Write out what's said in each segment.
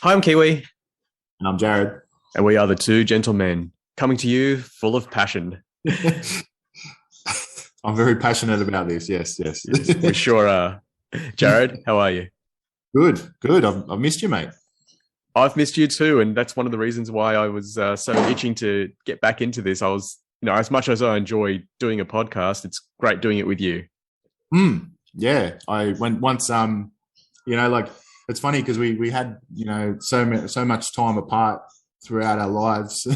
Hi, I'm Kiwi, And I'm Jarad. and we are the two gentlemen coming to you full of passion. I'm very passionate about this. Yes, yes. Yes, we sure are. Jarad, how are you? Good, good. I've missed you, mate. I've missed you too, and that's one of the reasons why I was so itching to get back into this. I was, as much as I enjoy doing a podcast, it's great doing it with you. Yeah, I went once. Like it's funny because we had so much time apart throughout our lives,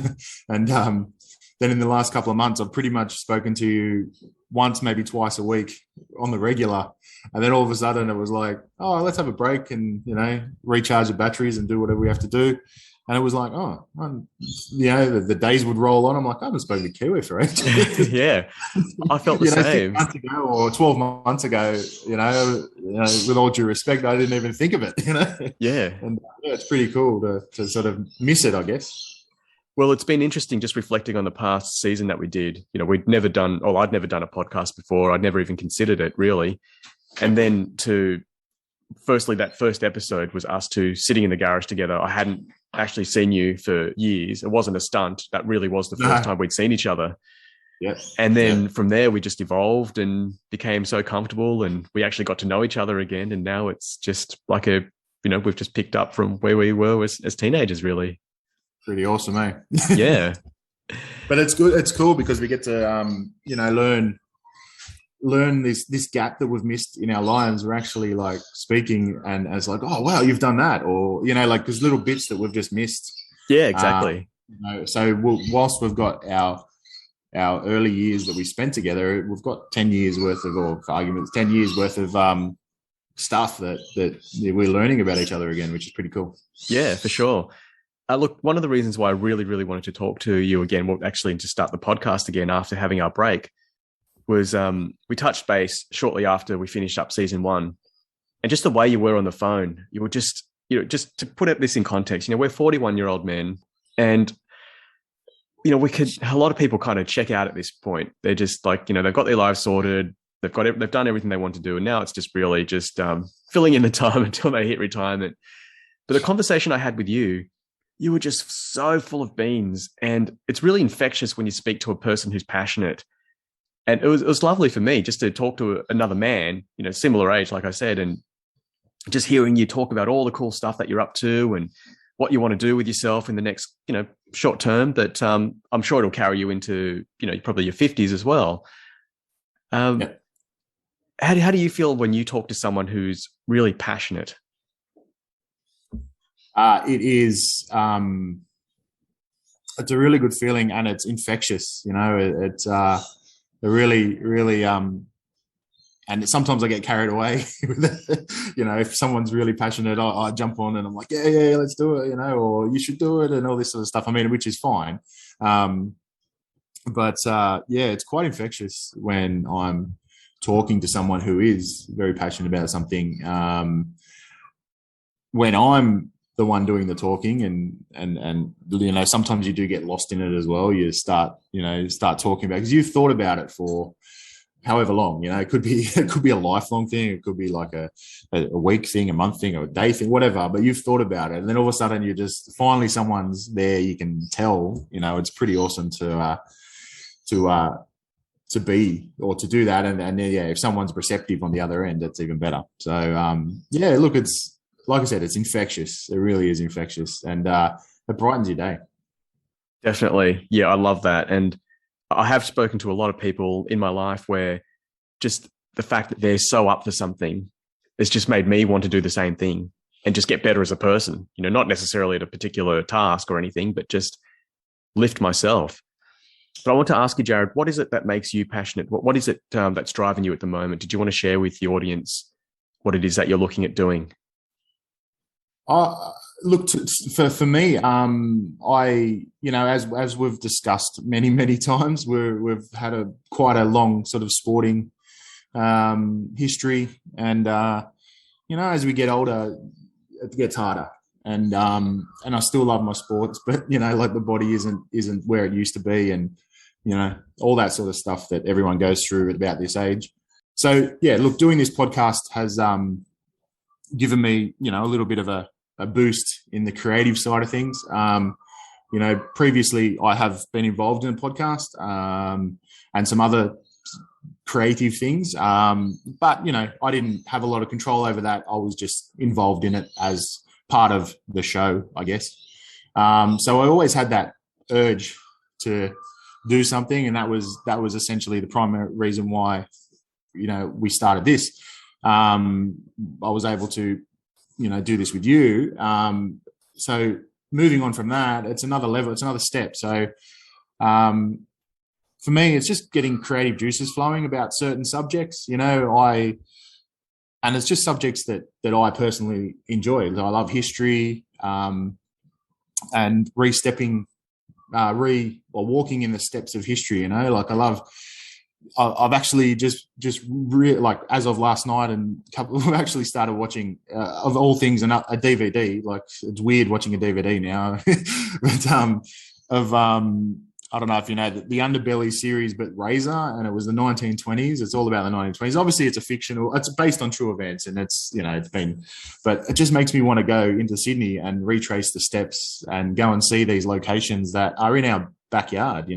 and then in the last couple of months, I've pretty much spoken to you once, maybe twice a week on the regular. And then all of a sudden it was like, oh, let's have a break and, recharge the batteries and do whatever we have to do. And it was like, the days would roll on. I'm like, I haven't spoken to Kiwi for ages. Yeah, I felt the same. 6 months ago or 12 months ago, with all due respect, I didn't even think of it, Yeah. And it's pretty cool to sort of miss it, I guess. Well, it's been interesting just reflecting on the past season that we did. I'd never done a podcast before. I'd never even considered it really. And then firstly, that first episode was us two sitting in the garage together. I hadn't actually seen you for years. It wasn't a stunt. That really was the first time we'd seen each other. Yes. And then from there, we just evolved and became so comfortable, and we actually got to know each other again. And now it's just like we've just picked up from where we were as teenagers, really. Pretty awesome, eh? Yeah. But it's good. It's cool because we get to, learn this gap that we've missed in our lives. We're actually like speaking and as like, oh, wow, you've done that. Or, there's little bits that we've just missed. Yeah, exactly. So whilst we've got our early years that we spent together, we've got 10 years worth of, or for arguments, 10 years worth of stuff that we're learning about each other again, which is pretty cool. Yeah, for sure. Look, one of the reasons why I really, really wanted to talk to you again, well, actually to start the podcast again after having our break, was we touched base shortly after we finished up season one. And just the way you were on the phone, you were just, just to put this in context, we're 41-year-old men, and, a lot of people kind of check out at this point. They're just like, they've got their lives sorted. They've done everything they want to do. And now it's just really just filling in the time until they hit retirement. But the conversation I had with you, you were just so full of beans, and it's really infectious when you speak to a person who's passionate. And it was lovely for me just to talk to another man, similar age, like I said, and just hearing you talk about all the cool stuff that you're up to and what you want to do with yourself in the next, short term that I'm sure it'll carry you into, probably your 50s as well. Yeah. How do you feel when you talk to someone who's really passionate? It is, it's a really good feeling, and it's infectious. It's really, really, and sometimes I get carried away with it. If someone's really passionate, I jump on and I'm like, yeah, let's do it, or you should do it and all this sort of stuff. I mean, which is fine. But it's quite infectious when I'm talking to someone who is very passionate about something. When I'm the one doing the talking and sometimes you do get lost in it as well. You start talking about, because you've thought about it for however long, it could be a lifelong thing. It could be like a week thing, a month thing, or a day thing, whatever, but you've thought about it. And then all of a sudden you just, finally someone's there. You can tell, it's pretty awesome to be, or to do that. And if someone's receptive on the other end, that's even better. So, look, it's, like I said, it's infectious. It really is infectious, and it brightens your day. Definitely. Yeah, I love that. And I have spoken to a lot of people in my life where just the fact that they're so up for something has just made me want to do the same thing and just get better as a person, not necessarily at a particular task or anything, but just lift myself. But I want to ask you, Jarad, what is it that makes you passionate? What is it that's driving you at the moment? Did you want to share with the audience what it is that you're looking at doing? Look, for me, as we've discussed many times, we've had quite a long sort of sporting history, and as we get older, it gets harder, and I still love my sports, but like the body isn't where it used to be, and all that sort of stuff that everyone goes through at about this age. So look, doing this podcast has given me a little bit of a a boost in the creative side of things. Previously I have been involved in a podcast and some other creative things. But, I didn't have a lot of control over that. I was just involved in it as part of the show, I guess. So I always had that urge to do something. And that was essentially the primary reason why, we started this. I was able to, do this with you. So moving on from that, it's another level, it's another step. So, for me, it's just getting creative juices flowing about certain subjects, and it's just subjects that I personally enjoy. I love history, and walking in the steps of history, I've actually like as of last night and we've actually started watching, of all things, a DVD. Like, it's weird watching a DVD now, but, I don't know if you know the Underbelly series, but Razor, and it was the 1920s. It's all about the 1920s. Obviously, it's based on true events, and but it just makes me want to go into Sydney and retrace the steps and go and see these locations that are in our backyard,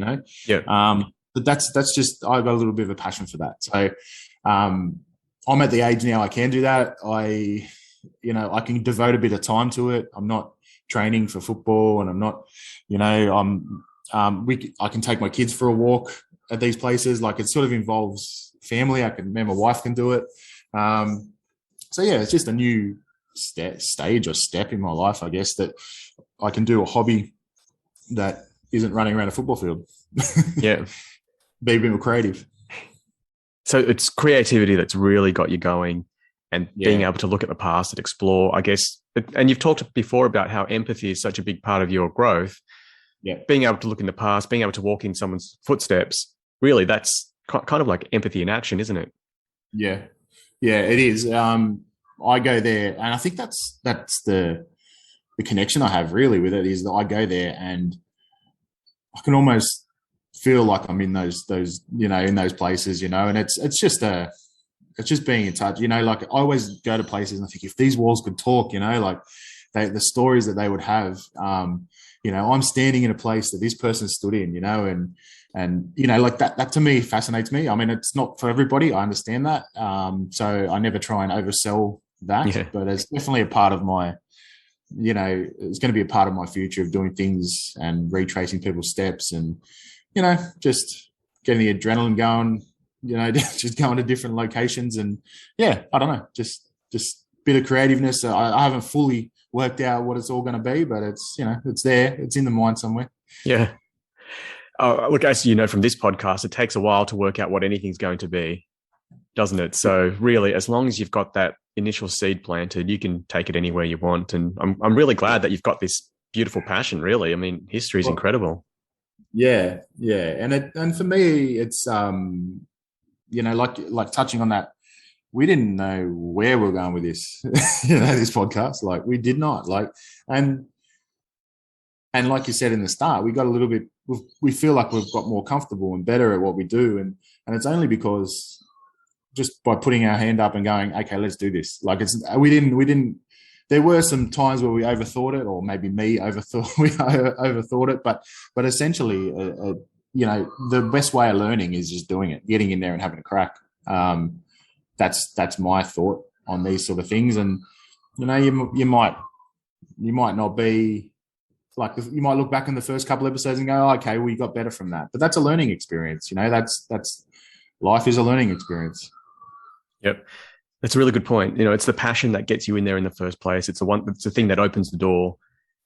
Yeah. But that's just, I've got a little bit of a passion for that. So, I'm at the age now I can do that. I can devote a bit of time to it. I'm not training for football, and I'm not, I can take my kids for a walk at these places. Like, it sort of involves family. My wife can do it. So yeah, it's just a new stage or step in my life, I guess, that I can do a hobby that isn't running around a football field. Yeah. Be a bit more creative. So it's creativity that's really got you going, and being able to look at the past and explore, I guess. And you've talked before about how empathy is such a big part of your growth. Yeah. Being able to look in the past, being able to walk in someone's footsteps, really, that's kind of like empathy in action, isn't it? Yeah. Yeah, it is. I go there, and I think that's the connection I have really with it, is that I go there and I can almost feel like I'm in those in those places, and it's just being in touch, like I always go to places and I think, if these walls could talk, like the stories that they would have, I'm standing in a place that this person stood in, and like that to me fascinates me. I mean, it's not for everybody, I understand that. So I never try and oversell that, but it's definitely a part of my, it's going to be a part of my future of doing things and retracing people's steps and, just getting the adrenaline going, just going to different locations. And I don't know, just bit of creativeness. I haven't fully worked out what it's all going to be, but it's, it's there, it's in the mind somewhere. Yeah. Look, as you know from this podcast, it takes a while to work out what anything's going to be, doesn't it? So really, as long as you've got that initial seed planted, you can take it anywhere you want. And I'm really glad that you've got this beautiful passion, really. I mean, history is incredible. Yeah. And for me, it's, like touching on that, we didn't know where we were going with this, this podcast. Like, we did not, and like you said in the start, we got a little bit, we feel like we've got more comfortable and better at what we do. And it's only because just by putting our hand up and going, okay, let's do this. Like, we didn't, there were some times where we overthought it, or maybe we overthought it, but essentially, the best way of learning is just doing it, getting in there and having a crack. That's my thought on these sort of things. And, you might not be like, you might look back in the first couple episodes and go, oh, okay, we got better from that. But that's a learning experience. That's life is a learning experience. Yep. That's a really good point. It's the passion that gets you in there in the first place. It's the thing that opens the door.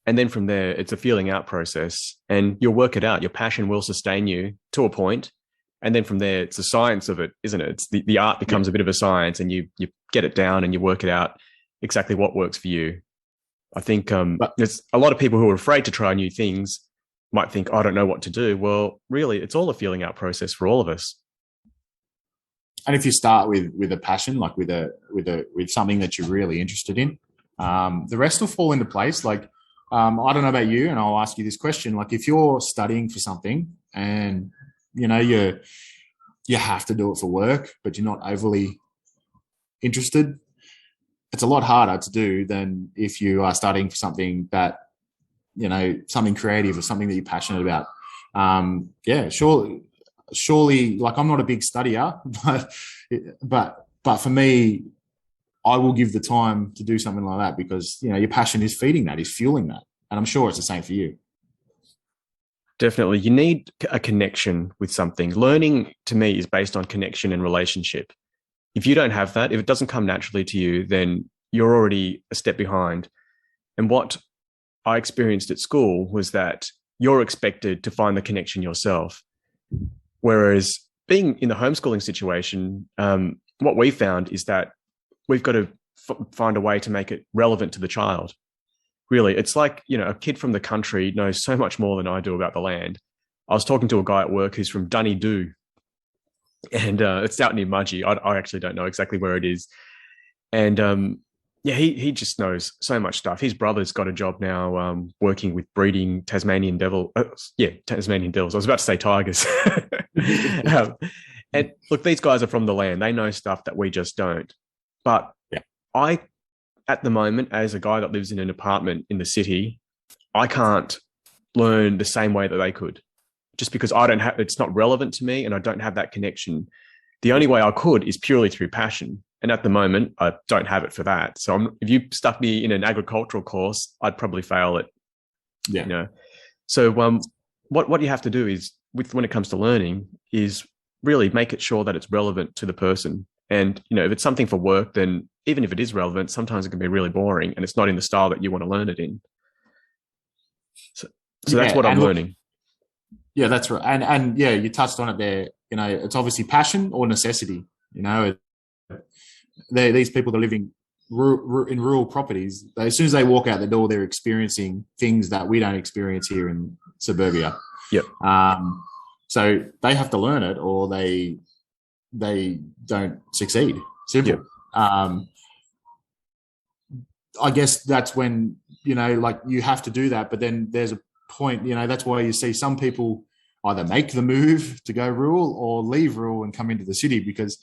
And then from there, it's a feeling out process, and you'll work it out. Your passion will sustain you to a point. And then from there, it's the science of it, isn't it? It's the art becomes a bit of a science, and you get it down and you work it out exactly what works for you. I think there's a lot of people who are afraid to try new things might think, I don't know what to do. Well, really, it's all a feeling out process for all of us. And if you start with a passion, like with something that you're really interested in, the rest will fall into place. Like, I don't know about you, and I'll ask you this question. Like, if you're studying for something and, you have to do it for work, but you're not overly interested, it's a lot harder to do than if you are studying for something that, something creative or something that you're passionate about. Surely, like, I'm not a big studier, but for me, I will give the time to do something like that because, your passion is feeding that, is fueling that. And I'm sure it's the same for you. Definitely. You need a connection with something. Learning, to me, is based on connection and relationship. If you don't have that, if it doesn't come naturally to you, then you're already a step behind. And what I experienced at school was that you're expected to find the connection yourself. Whereas being in the homeschooling situation, what we found is that we've got to find a way to make it relevant to the child. Really, it's like, a kid from the country knows so much more than I do about the land. I was talking to a guy at work who's from Dunedoo, and it's out near Mudgee. I actually don't know exactly where it is. And he just knows so much stuff. His brother's got a job now working with breeding Tasmanian devils. Tasmanian devils. I was about to say tigers. And look, these guys are from the land. They know stuff that we just don't. But I, at the moment, as a guy that lives in an apartment in the city, I can't learn the same way that they could, just because it's not relevant to me and I don't have that connection. The only way I could is purely through passion. And at the moment, I don't have it for that. So if you stuck me in an agricultural course, I'd probably fail it. Yeah. So what you have to do is, when it comes to learning, is really make it sure that it's relevant to the person. And, if it's something for work, then even if it is relevant, sometimes it can be really boring and it's not in the style that you want to learn it in. So that's what I'm learning. Yeah, that's right. And you touched on it there. It's obviously passion or necessity. These people that are living in rural properties, as soon as they walk out the door, they're experiencing things that we don't experience here in suburbia. Yep. So they have to learn it, or they don't succeed. Simple. Yep. I guess that's when, like, you have to do that. But then there's a point, that's why you see some people either make the move to go rural or leave rural and come into the city because,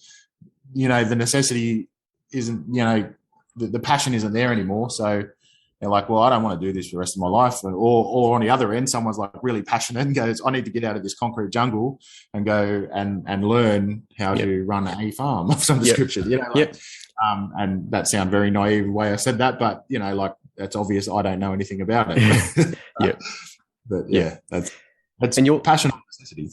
the necessity isn't, the passion isn't there anymore. So they're like, well, I don't want to do this for the rest of my life. Or on the other end, someone's like really passionate and goes, I need to get out of this concrete jungle and go and learn how to run a farm of some description. And that sounds very naive the way I said that, but that's obvious. I don't know anything about it. But that's and your passion and necessity.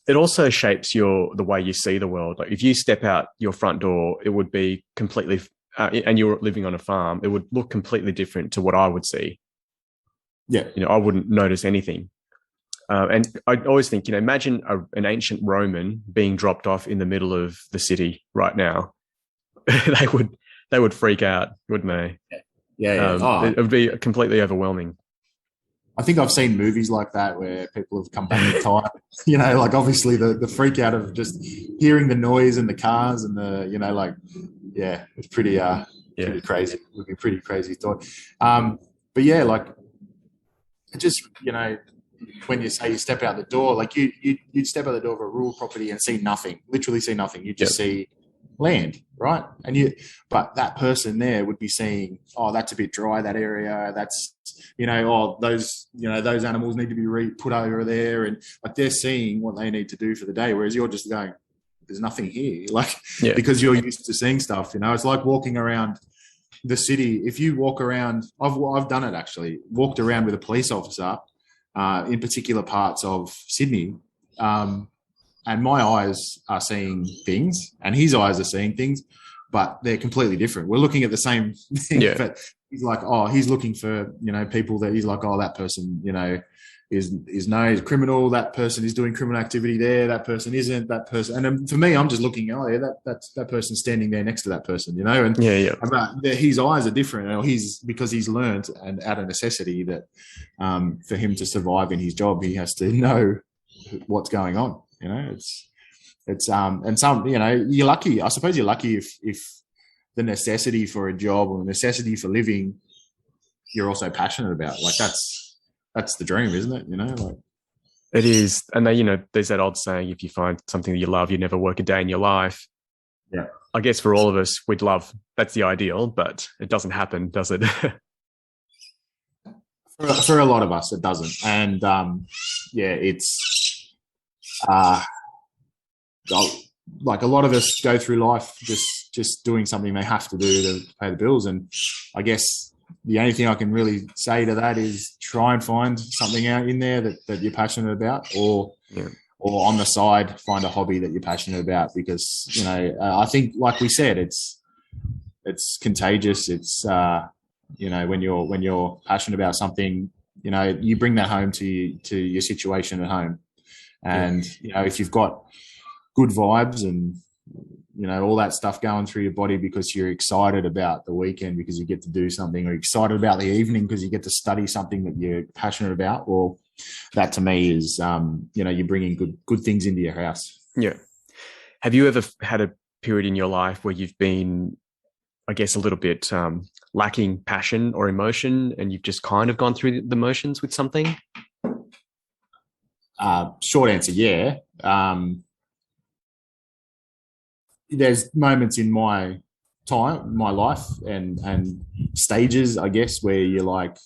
It also shapes the way you see the world. Like if you step out your front door, it would be completely, and you're living on a farm, it would look completely different to what I would see. Yeah. I wouldn't notice anything. And I always think, imagine an ancient Roman being dropped off in the middle of the city right now. they would freak out, wouldn't they? Yeah. It would be completely overwhelming. I think I've seen movies like that where people have come back in time. Like obviously the freak out of just hearing the noise and the cars and it's pretty pretty crazy. It would be a pretty crazy thought. But yeah, like it just when you say you step out the door, like you'd step out the door of a rural property and see nothing, literally see nothing. You just see land, right? But that person there would be seeing, oh, that's a bit dry, that area, that's those animals need to be put over there, and like they're seeing what they need to do for the day, whereas you're just going, there's nothing here, because you're used to seeing stuff. It's like walking around the city. If you walk around, I've done it actually, walked around with a police officer in particular parts of Sydney, and my eyes are seeing things and his eyes are seeing things, but they're completely different. We're looking at the same thing, but he's like, oh, he's looking for, people that he's like, oh, that person, is he's a criminal. That person is doing criminal activity there. That person isn't. That person. And then for me, I'm just looking, oh, yeah, that's that person standing there next to that person, and his eyes are different. Because he's learned and out of necessity that for him to survive in his job, he has to know what's going on. It's and some, you're lucky. I suppose you're lucky if the necessity for a job or the necessity for living, you're also passionate about. Like that's the dream, isn't it? It is. And there's that old saying, if you find something that you love, you never work a day in your life. Yeah. I guess for all of us, we'd love, that's the ideal, but it doesn't happen, does it? For a lot of us, it doesn't. And yeah, it's uh, like a lot of us go through life just doing something they have to do to pay the bills. And I guess the only thing I can really say to that is try and find something out in there that you're passionate about, or on the side, find a hobby that you're passionate about, because, you know, I think, like we said, it's contagious. It's, you know, when you're passionate about something, you know, you bring that home to your situation at home. And, you know, if you've got good vibes and, you know, all that stuff going through your body because you're excited about the weekend because you get to do something, or excited about the evening because you get to study something that you're passionate about, well, that to me is, you know, you're bringing good things into your house. Yeah. Have you ever had a period in your life where you've been, I guess, a little bit lacking passion or emotion, and you've just kind of gone through the motions with something? Short answer, yeah. There's moments in my life and stages, I guess, where you're like,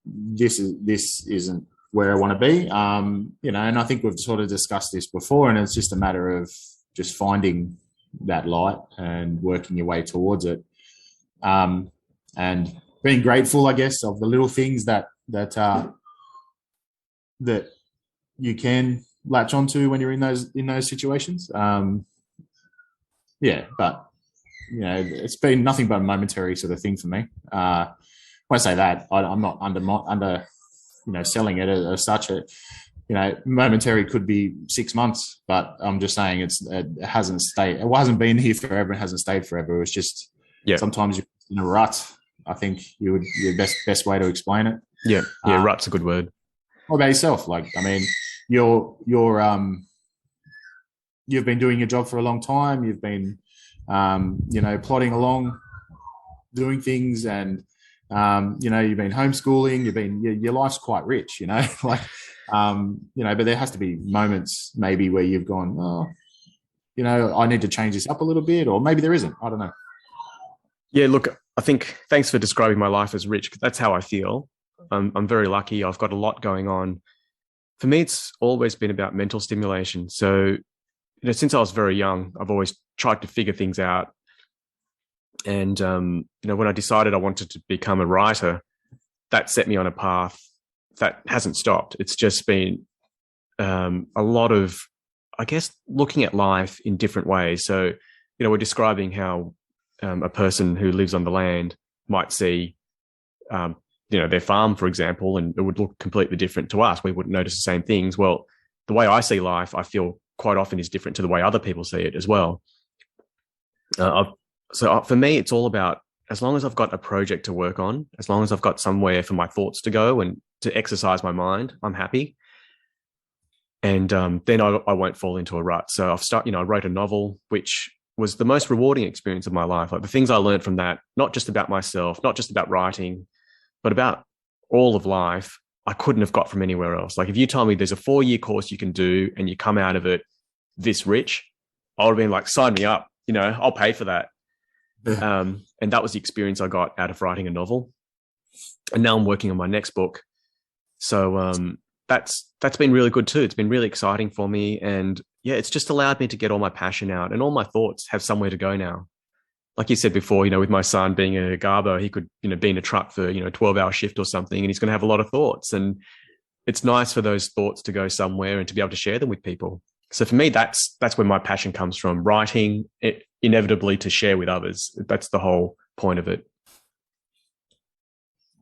this isn't where I want to be. You know, and I think we've sort of discussed this before, and it's just a matter of just finding that light and working your way towards it. And being grateful, I guess, of the little things that you can latch onto when you're in those situations. Yeah, but, you know, it's been nothing but a momentary sort of thing for me. When I say that, I'm not under you know, selling it as such. You know, momentary could be 6 months, but I'm just saying it hasn't stayed. It hasn't been here forever. It hasn't stayed forever. It's just sometimes you're in a rut. I think your best way to explain it. Yeah, rut's a good word. What about yourself? Like, I mean, you've been doing your job for a long time. You've been, you know, plodding along, doing things, and you know, you've been homeschooling. Your life's quite rich, you know, like, you know, but there has to be moments maybe where you've gone, oh, you know, I need to change this up a little bit, or maybe there isn't. I don't know. Yeah, look, I think thanks for describing my life as rich, because that's how I feel. I'm very lucky. I've got a lot going on. For me, it's always been about mental stimulation. So, you know, since I was very young, I've always tried to figure things out. And, you know, when I decided I wanted to become a writer, that set me on a path that hasn't stopped. It's just been a lot of, I guess, looking at life in different ways. So, you know, we're describing how a person who lives on the land might see, you know, their farm, for example, and it would look completely different to us. We wouldn't notice the same things. Well, the way I see life, I feel quite often is different to the way other people see it as well. So for me, it's all about, as long as I've got a project to work on, as long as I've got somewhere for my thoughts to go and to exercise my mind, I'm happy. And then I won't fall into a rut. So I wrote a novel, which was the most rewarding experience of my life. Like the things I learned from that, not just about myself, not just about writing, but about all of life, I couldn't have got from anywhere else. Like if you told me there's a 4-year course you can do and you come out of it this rich, I would have been like, sign me up, you know, I'll pay for that. Yeah. And that was the experience I got out of writing a novel. And now I'm working on my next book. So that's been really good too. It's been really exciting for me. And yeah, it's just allowed me to get all my passion out, and all my thoughts have somewhere to go now. Like you said before, you know, with my son being a garbo, he could, you know, be in a truck for, you know, 12-hour shift or something, and he's going to have a lot of thoughts. And it's nice for those thoughts to go somewhere and to be able to share them with people. So for me, that's where my passion comes from, writing it inevitably to share with others. That's the whole point of it.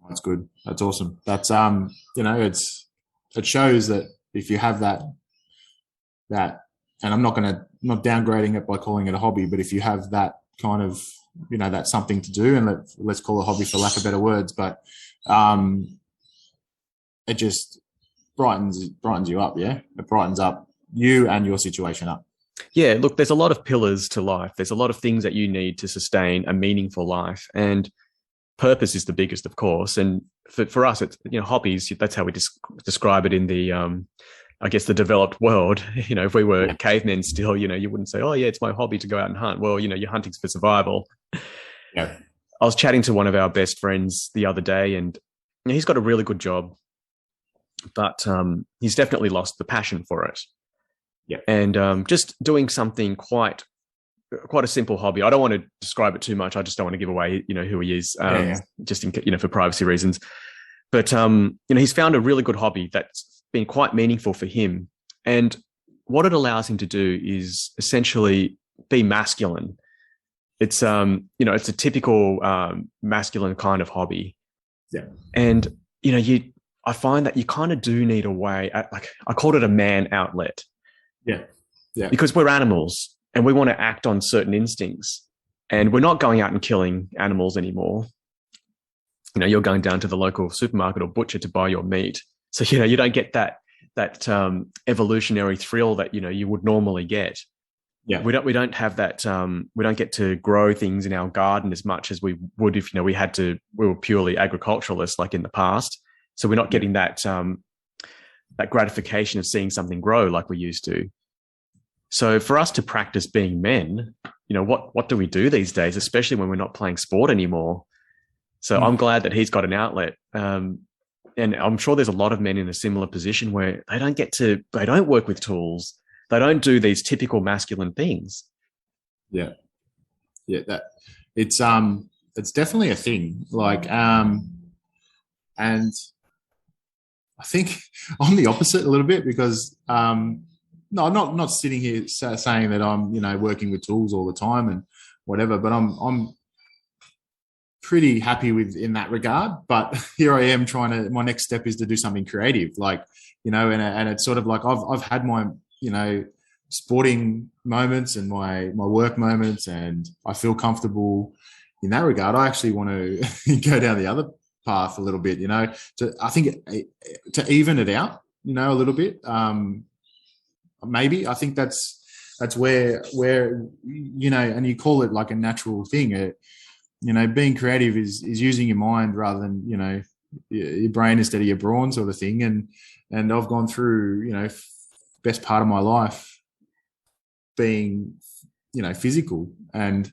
That's good. That's awesome. That's, you know, it shows that if you have that, and I'm not downgrading it by calling it a hobby, but if you have that kind of, you know, that's something to do, and let's call it a hobby for lack of better words, but it just brightens you up. Yeah, it brightens up you and your situation up. Yeah, look, there's a lot of pillars to life. There's a lot of things that you need to sustain a meaningful life, and purpose is the biggest, of course. And for us, it's, you know, hobbies. That's how we describe it in the I guess, the developed world, if we were cavemen still, you wouldn't say, oh yeah, it's my hobby to go out and hunt. Well, you're hunting for survival. Yeah. I was chatting to one of our best friends the other day, and he's got a really good job, but he's definitely lost the passion for it. Yeah. And just doing something quite a simple hobby. I don't want to describe it too much. I just don't want to give away, who he is, just in, for privacy reasons. But he's found a really good hobby that's been quite meaningful for him. And what it allows him to do is essentially be masculine. It's it's a typical masculine kind of hobby. Yeah. And I find that you kind of do need a way. Like I called it a man outlet. Yeah. Yeah. Because we're animals and we want to act on certain instincts, and we're not going out and killing animals anymore. You're going down to the local supermarket or butcher to buy your meat. So, you don't get that evolutionary thrill that, you would normally get. Yeah. We don't have that. We don't get to grow things in our garden as much as we would if, we were purely agriculturalists like in the past. So we're not getting that gratification of seeing something grow like we used to. So for us to practice being men, what do we do these days, especially when we're not playing sport anymore? So I'm glad that he's got an outlet. And I'm sure there's a lot of men in a similar position where they don't work with tools. They don't do these typical masculine things. Yeah. Yeah. It's definitely a thing. Like, and I think I'm the opposite a little bit because, no, not sitting here saying that I'm, working with tools all the time and whatever, but I'm pretty happy in that regard. But here I am my next step is to do something creative, like, and it's sort of like I've had my, sporting moments and my work moments, and I feel comfortable in that regard. I actually want to go down the other path a little bit, I think to even it out, a little bit. Maybe I think that's where, and you call it like a natural thing. Being creative is using your mind rather than, your brain instead of your brawn sort of thing. And I've gone through, best part of my life being, physical and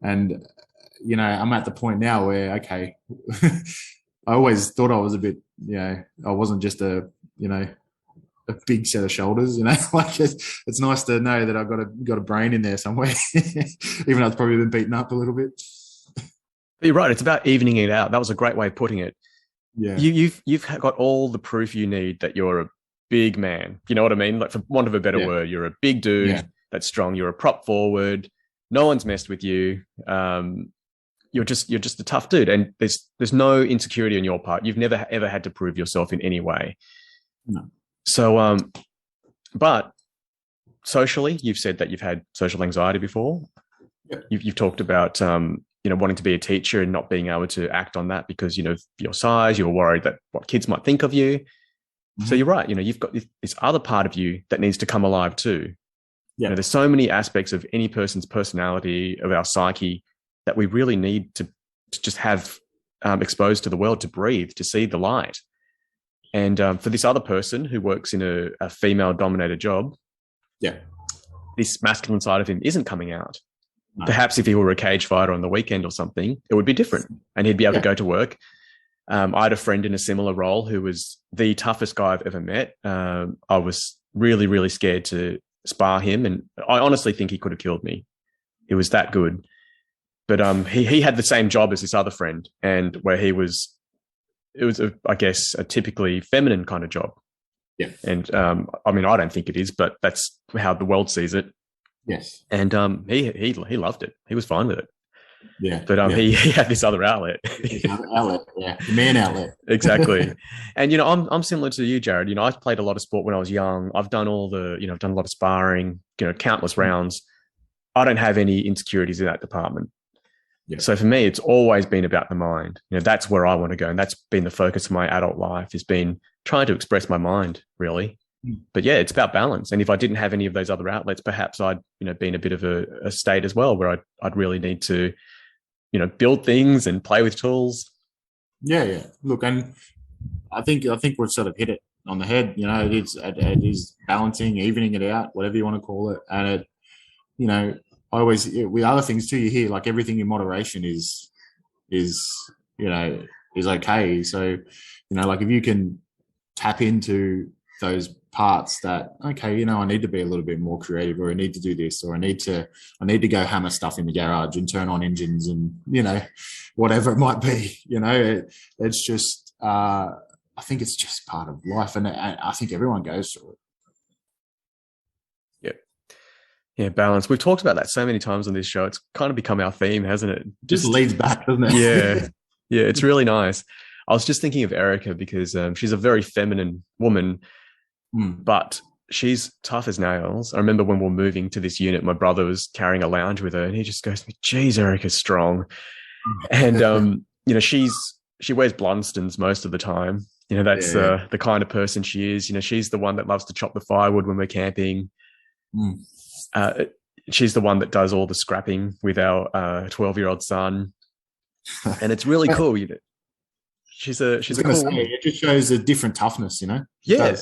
I'm at the point now where, okay, I always thought I was a bit, I wasn't just a big set of shoulders, like it's nice to know that I've got a brain in there somewhere, even though it's probably been beaten up a little bit. You're right. It's about evening it out. That was a great way of putting it. Yeah. You've got all the proof you need that you're a big man. You know what I mean? Like, for want of a better word, you're a big dude that's strong. You're a prop forward. No one's messed with you. You're just a tough dude, and there's no insecurity on your part. You've never ever had to prove yourself in any way. No. So, but socially, you've said that you've had social anxiety before. Yep. You've talked about wanting to be a teacher and not being able to act on that because your size. You're worried that what kids might think of you. Mm-hmm. So you're right. You've got this other part of you that needs to come alive too. Yeah. There's so many aspects of any person's personality, of our psyche, that we really need to just have exposed to the world, to breathe, to see the light. And for this other person who works in a female-dominated job, this masculine side of him isn't coming out. No. Perhaps if he were a cage fighter on the weekend or something, it would be different, and he'd be able to go to work. I had a friend in a similar role who was the toughest guy I've ever met. I was really, really scared to spar him, and I honestly think he could have killed me. He was that good. But he had the same job as this other friend, and where it was, I guess, a typically feminine kind of job. Yeah. And I mean, I don't think it is, but that's how the world sees it. Yes. And he loved it. He was fine with it. Yeah. But he had this other outlet. Outlet, yeah. The man outlet. Exactly. And I'm similar to you, Jarad. I played a lot of sport when I was young. I've done I've done a lot of sparring, countless rounds. I don't have any insecurities in that department. Yeah. So for me, it's always been about the mind. That's where I want to go. And that's been the focus of my adult life, has been trying to express my mind, really. Mm. But yeah, it's about balance. And if I didn't have any of those other outlets, perhaps I'd, be in a bit of a state as well where I'd really need to, build things and play with tools. Yeah. Yeah. Look, and I think we've sort of hit it on the head. It is balancing, evening it out, whatever you want to call it. And it, I always, with other things too, you hear like everything in moderation is okay. So, like if you can tap into those parts that, okay, I need to be a little bit more creative, or I need to do this, or I need to go hammer stuff in the garage and turn on engines and, whatever it might be, it's just, I think it's just part of life. And I think everyone goes through it. Yeah, balance. We've talked about that so many times on this show. It's kind of become our theme, hasn't it? Just leads back, doesn't it? Yeah, it's really nice. I was just thinking of Erica because she's a very feminine woman, but she's tough as nails. I remember when we were moving to this unit, my brother was carrying a lounge with her, and he just goes, "Geez, Erica's strong." And she wears Blundstones most of the time. That's the kind of person she is. She's the one that loves to chop the firewood when we're camping. She's the one that does all the scrapping with our 12-year-old son, and it's really cool. She's a cool woman. It just shows a different toughness, Yeah.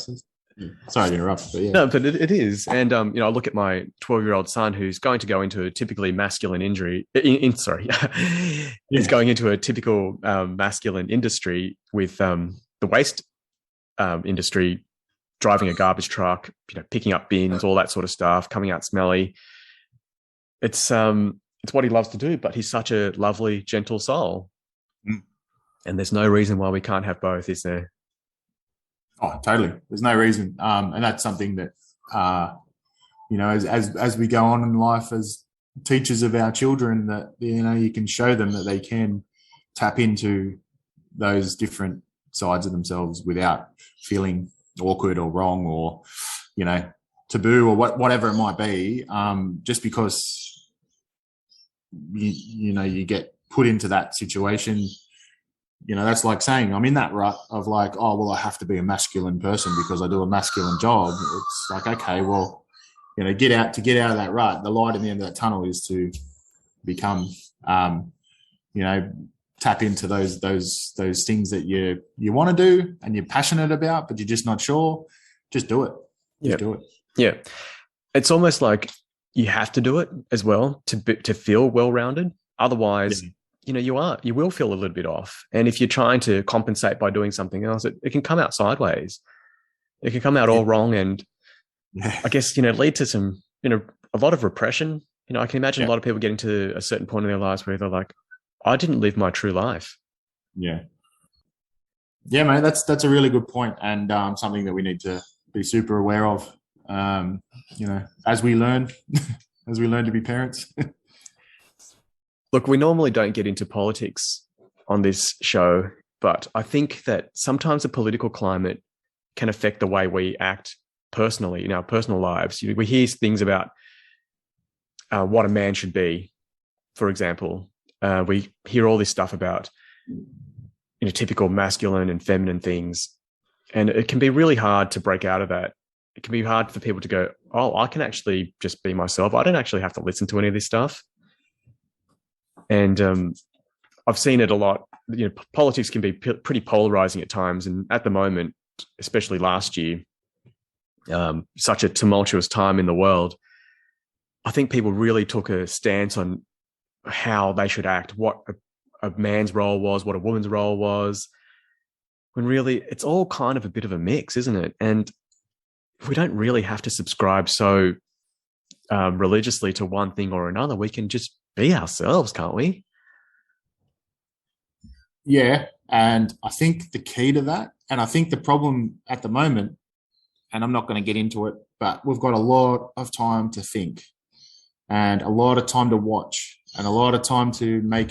Sorry to interrupt, but yeah. No, but it is. And I look at my 12-year-old son who's going to go into a typically masculine he's going into a typical masculine industry with the waste industry, driving a garbage truck, picking up bins, all that sort of stuff, coming out smelly. It's what he loves to do, but he's such a lovely, gentle soul. And there's no reason why we can't have both, is there? Oh, totally. There's no reason. And that's something that, as we go on in life as teachers of our children, that, you can show them that they can tap into those different sides of themselves without feeling awkward or wrong or, taboo or whatever it might be. Just because, you get put into that situation, that's like saying I'm in that rut of like, oh, well, I have to be a masculine person because I do a masculine job. It's like, okay, well, get out of that rut. The light at the end of that tunnel is to become, tap into those things that you want to do and you're passionate about, but you're just not sure. Just do it. Do it. Yeah. It's almost like you have to do it as well to feel well-rounded. Otherwise, you will feel a little bit off. And if you're trying to compensate by doing something else, it can come out sideways. It can come out all wrong. And I guess, lead to some, a lot of repression. I can imagine a lot of people getting to a certain point in their lives where they're like, I didn't live my true life. Yeah. Yeah, mate, that's a really good point, and something that we need to be super aware of, as we learn, to be parents. Look, we normally don't get into politics on this show, but I think that sometimes the political climate can affect the way we act personally in our personal lives. We hear things about what a man should be, for example. We hear all this stuff about, typical masculine and feminine things. And it can be really hard to break out of that. It can be hard for people to go, oh, I can actually just be myself. I don't actually have to listen to any of this stuff. And I've seen it a lot. Politics can be pretty polarizing at times. And at the moment, especially last year, such a tumultuous time in the world, I think people really took a stance on how they should act, what a man's role was, what a woman's role was, when really it's all kind of a bit of a mix, isn't it? And we don't really have to subscribe so religiously to one thing or another. We can just be ourselves, can't we? Yeah. And I think the key to that, and I think the problem at the moment, and I'm not going to get into it, but we've got a lot of time to think and a lot of time to watch and a lot of time to make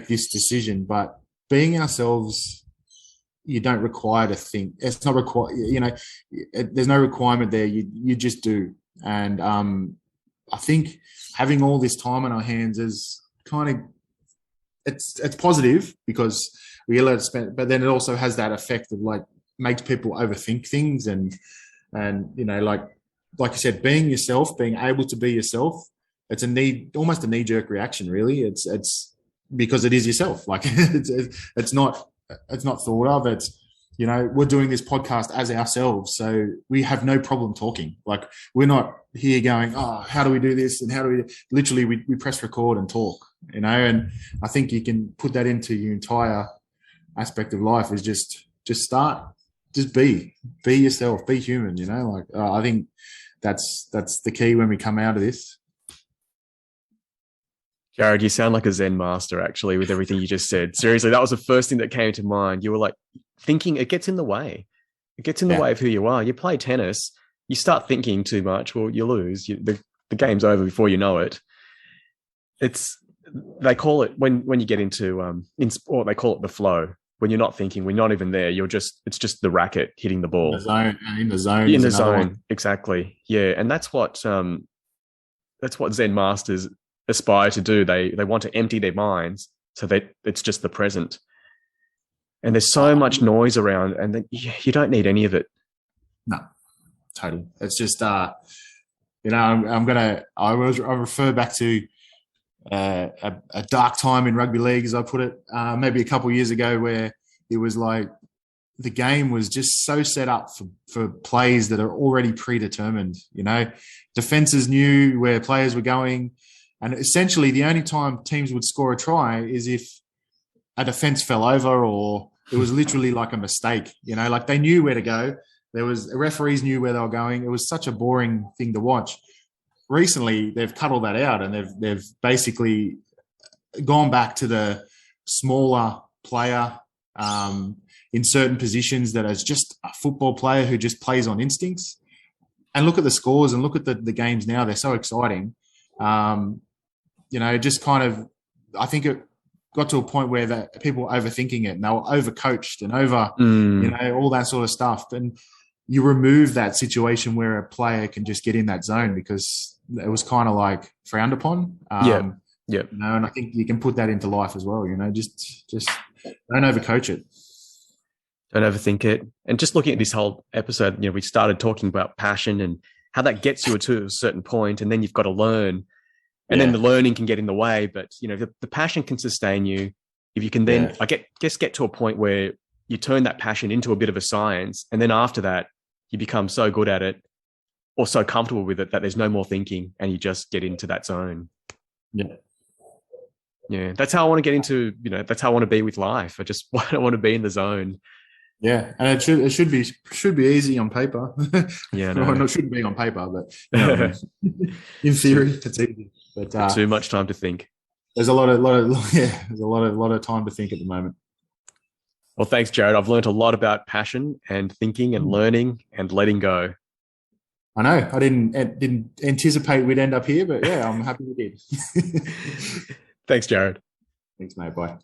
this decision. But being ourselves, you don't require to think. It's not required, there's no requirement there. You just do. And I think having all this time on our hands is kind of, it's positive because we allow to spend, but then it also has that effect of like makes people overthink things and like you said, being yourself, being able to be yourself, it's almost a knee-jerk reaction, really. It's because it is yourself. Like it's not thought of. It's, you know, we're doing this podcast as ourselves, so we have no problem talking. Like, we're not here going, oh, how do we do this? And how do we literally, we press record and talk, you know? And I think you can put that into your entire aspect of life, is just start, just be yourself, be human, you know? Like, I think that's the key when we come out of this. Jarad, you sound like a Zen master, actually, with everything you just said. Seriously, that was the first thing that came to mind. You were like, thinking, it gets in the way. It gets in the way of who you are. You play tennis, you start thinking too much, well, you lose. The game's over before you know it. They call it, when you get into, in sport, they call it the flow. When you're not thinking, when you're not even there, it's just the racket hitting the ball. In the zone. In the zone, exactly. Yeah, and that's what Zen masters aspire to do. They want to empty their minds so that it's just the present. And there's so much noise around, and then you don't need any of it. No, totally. It's just, you know, I refer back to a dark time in rugby league, as I put it, maybe a couple of years ago, where it was like the game was just so set up for plays that are already predetermined. You know, defenses knew where players were going, and essentially the only time teams would score a try is if a defense fell over, or it was literally like a mistake. You know, like they knew where to go. Referees knew where they were going. It was such a boring thing to watch. Recently, they've cut all that out, and they've basically gone back to the smaller player in certain positions that is just a football player who just plays on instincts. And look at the scores and look at the games now. They're so exciting. You know, just kind of, I think it got to a point where people were overthinking it, and they were overcoached and you know, all that sort of stuff. And you remove that situation where a player can just get in that zone, because it was kind of like frowned upon. Yeah. You know, and I think you can put that into life as well. You know, just don't overcoach it. Don't overthink it. And just looking at this whole episode, you know, we started talking about passion and how that gets you to a certain point, and then you've got to learn. And then the learning can get in the way, but you know, the passion can sustain you. If you can then, I guess, get to a point where you turn that passion into a bit of a science, and then after that, you become so good at it or so comfortable with it that there's no more thinking, and you just get into that zone. Yeah, that's how I want to get into. You know, that's how I want to be with life. I don't want to be in the zone. Yeah, and it should be easy on paper. Yeah, no. Well, it shouldn't be on paper, but you know, in theory, it's easy. But too much time to think. There's a lot of time to think at the moment. Well, thanks, Jarad. I've learned a lot about passion and thinking and learning and letting go. I know. I didn't anticipate we'd end up here, but yeah, I'm happy we did. Thanks, Jarad. Thanks, mate. Bye.